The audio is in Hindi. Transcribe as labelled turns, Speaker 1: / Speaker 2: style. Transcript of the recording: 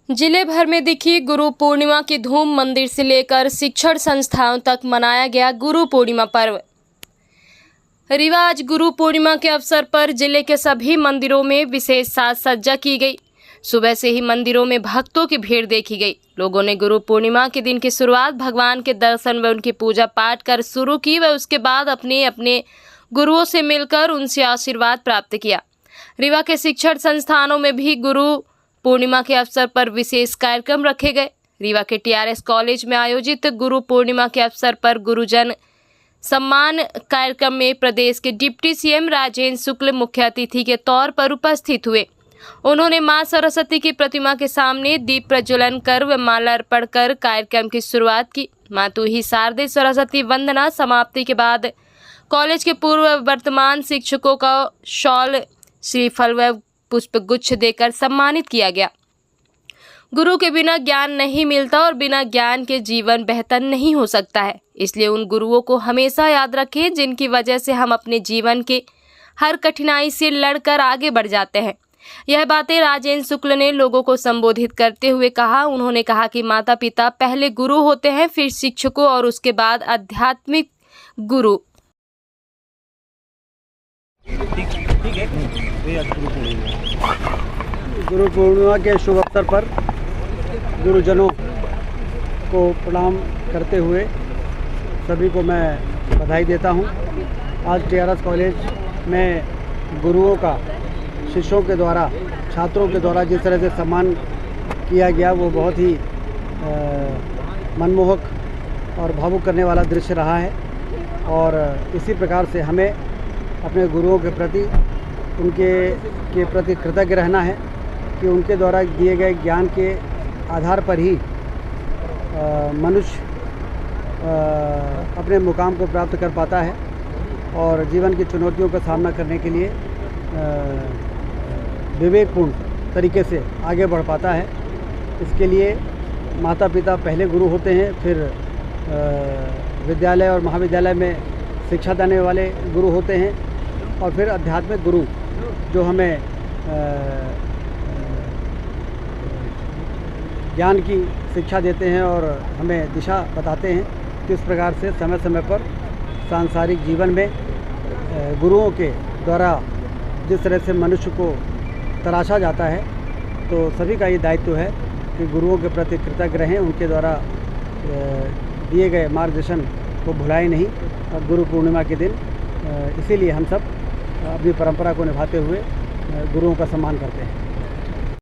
Speaker 1: जिले भर में दिखी गुरु पूर्णिमा की धूम। मंदिर से लेकर शिक्षण संस्थाओं तक मनाया गया गुरु पूर्णिमा पर्व। रिवाज गुरु पूर्णिमा के अवसर पर जिले के सभी मंदिरों में विशेष साज सज्जा की गई। सुबह से ही मंदिरों में भक्तों की भीड़ देखी गई। लोगों ने गुरु पूर्णिमा के दिन की शुरुआत भगवान के दर्शन व उनकी पूजा पाठ कर शुरू की व उसके बाद अपने अपने गुरुओं से मिलकर उनसे आशीर्वाद प्राप्त किया। रीवा के शिक्षण संस्थानों में भी गुरु पूर्णिमा के अवसर पर विशेष कार्यक्रम रखे गए। रीवा के TRS कॉलेज में आयोजित गुरु पूर्णिमा के अवसर पर गुरुजन सम्मान कार्यक्रम में प्रदेश के डिप्टी CM राजेंद्र शुक्ल मुख्य अतिथि के तौर पर उपस्थित हुए। उन्होंने मां सरस्वती की प्रतिमा के सामने दीप प्रज्वलन कर व माला अर्पण कर कार्यक्रम की शुरुआत की। मातु ही शारदे सरस्वती वंदना समाप्ति के बाद कॉलेज के पूर्व वर्तमान शिक्षकों का शॉल, श्रीफल व पुष्प गुच्छ देकर सम्मानित किया गया। गुरु के बिना ज्ञान नहीं मिलता और बिना ज्ञान के जीवन बेहतर नहीं हो सकता है। इसलिए उन गुरुओं को हमेशा याद रखें जिनकी वजह से हम अपने जीवन के हर कठिनाई से लड़कर आगे बढ़ जाते हैं। यह बातें राजेंद्र शुक्ल ने लोगों को संबोधित करते हुए कहा। उन्होंने कहा कि माता पिता पहले गुरु होते हैं, फिर शिक्षकों और उसके बाद आध्यात्मिक गुरु।
Speaker 2: गुरु पूर्णिमा के शुभ अवसर पर गुरुजनों को प्रणाम करते हुए सभी को मैं बधाई देता हूं। आज TRS कॉलेज में गुरुओं का शिष्यों के द्वारा, छात्रों के द्वारा जिस तरह से सम्मान किया गया वो बहुत ही मनमोहक और भावुक करने वाला दृश्य रहा है। और इसी प्रकार से हमें अपने गुरुओं के प्रति कृतज्ञ रहना है कि उनके द्वारा दिए गए ज्ञान के आधार पर ही मनुष्य अपने मुकाम को प्राप्त कर पाता है और जीवन की चुनौतियों का सामना करने के लिए विवेकपूर्ण तरीके से आगे बढ़ पाता है। इसके लिए माता पिता पहले गुरु होते हैं, फिर विद्यालय और महाविद्यालय में शिक्षा देने वाले गुरु होते हैं और फिर आध्यात्मिक गुरु जो हमें ज्ञान की शिक्षा देते हैं और हमें दिशा बताते हैं। किस प्रकार से समय समय पर सांसारिक जीवन में गुरुओं के द्वारा जिस तरह से मनुष्य को तराशा जाता है, तो सभी का ये दायित्व है कि गुरुओं के प्रति कृतज्ञ रहें, उनके द्वारा दिए गए मार्गदर्शन को भुलाएं नहीं। और गुरु पूर्णिमा के दिन इसीलिए हम सब अपनी परंपरा को निभाते हुए गुरुओं का सम्मान करते हैं।